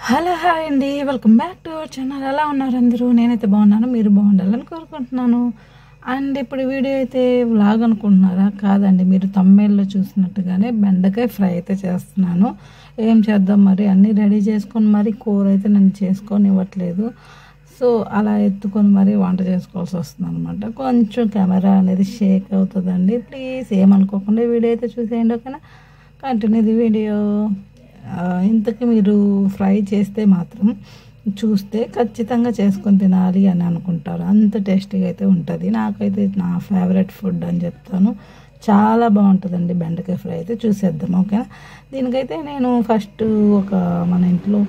Hello hi అండి, welcome back to our channel. ఎలా ఉన్నారు అందరూ? నేనైతే బాగున్నాను, మీరు బాగుండాలని కోరుకుంటున్నాను. అండ్ ఇప్పుడు వీడియో అయితే వ్లాగ్ అనుకుంటున్నారా? కాదండి, మీరు తమ్ముళ్ళలో చూసినట్టుగానే బెండకాయ ఫ్రై అయితే చేస్తున్నాను. ఏం చేద్దాం మరి, అన్నీ రెడీ చేసుకొని మరి కూర అయితే నేను చేసుకొని ఇవ్వట్లేదు. సో అలా ఎత్తుకొని మరి వంట చేసుకోవాల్సి వస్తుంది అనమాట. కొంచెం కెమెరా అనేది షేక్ అవుతుందండి. ప్లీజ్ ఏమనుకోకుండా వీడియో అయితే చూసేయండి, ఓకేనా? Continue the video. ఇంతకీ మీరు ఫ్రై చేస్తే మాత్రం చూస్తే ఖచ్చితంగా చేసుకొని తినాలి అని అనుకుంటారు. అంత టేస్టీగా అయితే ఉంటుంది. నాకైతే నా ఫేవరెట్ ఫుడ్ అని చెప్తాను. చాలా బాగుంటుందండి బెండకాయ ఫ్రై అయితే. చూసేద్దాం, ఓకేనా? దీనికైతే నేను ఫస్ట్ మన ఇంట్లో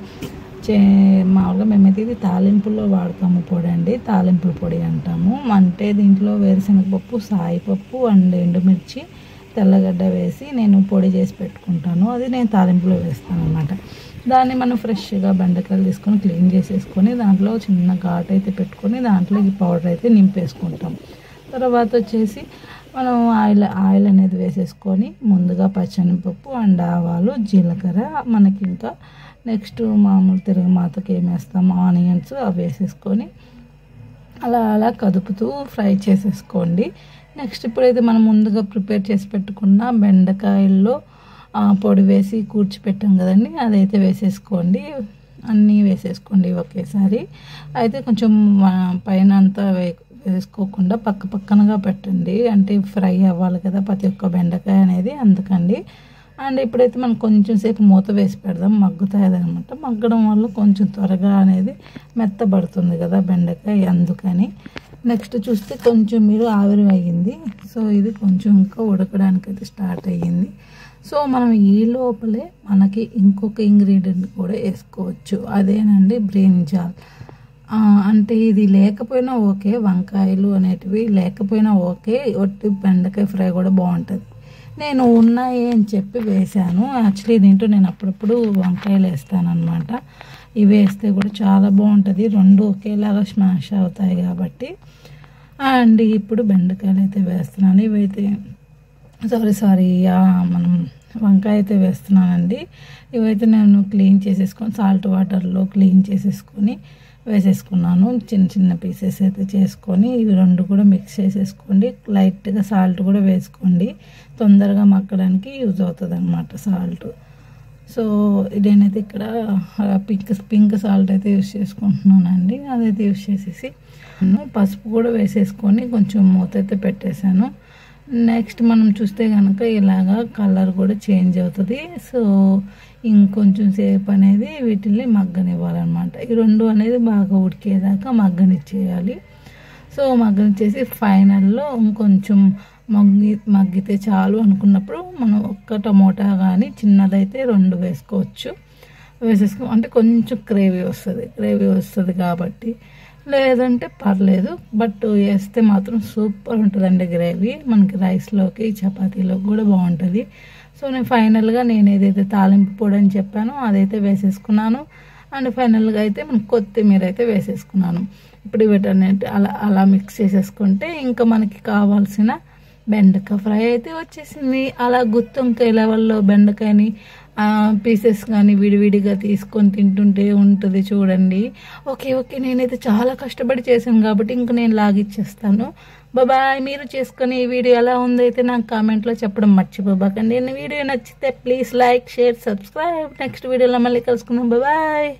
మామూలుగా మేమైతే ఇది తాలింపుల్లో వాడతాము పొడి అండి. తాలింపుల పొడి అంటాము. అంటే దీంట్లో వేరుశనగపప్పు, సాయిపప్పు అండ్ ఎండుమిర్చి, తెల్లగడ్డ వేసి నేను పొడి చేసి పెట్టుకుంటాను. అది నేను తాలింపులో వేస్తాను అన్నమాట. దాన్ని మనం ఫ్రెష్గా బెండకాయలు తీసుకొని క్లీన్ చేసేసుకొని దాంట్లో చిన్న ఘాట్ అయితే పెట్టుకొని దాంట్లో ఈ పౌడర్ అయితే నింపేసుకుంటాం. తర్వాత వచ్చేసి మనం ఆయిల్ అనేది వేసేసుకొని ముందుగా పచ్చెనపప్పు అండ్ ఆవాలు, జీలకర్ర, మనకి ఇంకా నెక్స్ట్ మామూలు తిరగమాతకి ఏం వేస్తాము, ఆనియన్స్ అవి వేసేసుకొని అలా కదుపుతూ ఫ్రై చేసేసుకోండి. నెక్స్ట్ ఇప్పుడైతే మనం ముందుగా ప్రిపేర్ చేసి పెట్టుకున్న బెండకాయల్లో పొడి వేసి కూర్చిపెట్టాం కదండి, అదైతే వేసేసుకోండి. అన్నీ వేసేసుకోండి ఒకేసారి. అయితే కొంచెం పైన అంతా వేసుకోకుండా పక్కనగా పెట్టండి, అంటే ఫ్రై అవ్వాలి కదా ప్రతి ఒక్క బెండకాయ అనేది, అందుకండి. అండ్ ఇప్పుడైతే మనం కొంచెం సేపు మూత వేసి పెడదాం, మగ్గుతాయి అనమాట. మగ్గడం వల్ల కొంచెం త్వరగా అనేది మెత్తబడుతుంది కదా బెండకాయ, అందుకని. నెక్స్ట్ చూస్తే కొంచెం మీరు ఆవిరి అయ్యింది. సో ఇది కొంచెం ఇంకా ఉడకడానికి అయితే స్టార్ట్ అయ్యింది. సో మనం ఈ లోపలే మనకి ఇంకొక ఇంగ్రీడియంట్ కూడా వేసుకోవచ్చు, అదేనండి బ్రింజాల్. అంటే ఇది లేకపోయినా ఓకే, వంకాయలు అనేటివి లేకపోయినా ఓకే, ఒట్టి బెండకాయ ఫ్రై కూడా బాగుంటుంది. నేను ఉన్నాయి అని చెప్పి వేసాను. యాక్చువల్లీ దీంట్లో నేను అప్పుడప్పుడు వంకాయలు వేస్తాను అనమాట. ఇవి వేస్తే కూడా చాలా బాగుంటుంది, రెండు ఒకేలాగా స్మాష్ అవుతాయి కాబట్టి. అండ్ ఇప్పుడు బెండకాయలు అయితే వేస్తున్నాను. ఇవైతే సారీ మనం వంకాయ అయితే వేస్తున్నానండి. ఇవైతే నేను క్లీన్ చేసేసుకొని సాల్ట్ వాటర్లో క్లీన్ చేసేసుకొని వేసేసుకున్నాను. చిన్న చిన్న పీసెస్ అయితే చేసుకొని ఇవి రెండు కూడా మిక్స్ చేసేసుకోండి. లైట్గా సాల్ట్ కూడా వేసుకోండి, తొందరగా మగ్గడానికి యూజ్ అవుతుంది అనమాట సాల్ట్. సో నేనైతే ఇక్కడ పింక్ సాల్ట్ అయితే యూజ్ చేసుకుంటున్నానండి. అదైతే యూజ్ చేసేసి పసుపు కూడా వేసేసుకొని కొంచెం మూత అయితే పెట్టేశాను. నెక్స్ట్ మనం చూస్తే కనుక ఇలాగా కలర్ కూడా చేంజ్ అవుతుంది. సో ఇంకొంచెం సేపు అనేది వీటిని మగ్గనివ్వాలన్నమాట. ఈ రెండు అనేది బాగా ఉడికేదాకా మగ్గనిచ్చేయాలి. సో మగ్గనిచ్చేసి ఫైనల్లో ఇంకొంచెం మగ్గితే చాలు అనుకున్నప్పుడు మనం ఒక్క టమోటా కానీ చిన్నదైతే 2 వేసుకోవచ్చు. అంటే కొంచెం గ్రేవీ వస్తుంది కాబట్టి, లేదంటే పర్లేదు, బట్ వేస్తే మాత్రం సూపర్ ఉంటుందండి గ్రేవీ. మనకి రైస్లోకి చపాతీలోకి కూడా బాగుంటుంది. సో నేను ఫైనల్గా ఏదైతే తాలింపు పొడి అని చెప్పానో అదైతే వేసేసుకున్నాను. అండ్ ఫైనల్గా అయితే మనం కొత్తిమీర అయితే వేసేసుకున్నాను. ఇప్పుడు వీటన్నిటి అలా మిక్స్ చేసేసుకుంటే ఇంకా మనకి కావాల్సిన బెండకాయ ఫ్రై అయితే వచ్చేసింది. అలా గుత్తొంకాయ లెవెల్లో బెండకాయని పీసెస్ కానీ విడివిడిగా తీసుకొని తింటుంటే ఉంటుంది చూడండి. ఓకే నేనైతే చాలా కష్టపడి చేశాను కాబట్టి ఇంక నేను లాగిచ్చేస్తాను. బాయ్. మీరు చేసుకుని ఈ వీడియో ఎలా ఉందైతే నాకు కామెంట్లో చెప్పడం మర్చిపోబాకండి. వీడియో నచ్చితే please like, share, subscribe. Next వీడియోలో మళ్ళీ కలుసుకుందాం. బాయ్.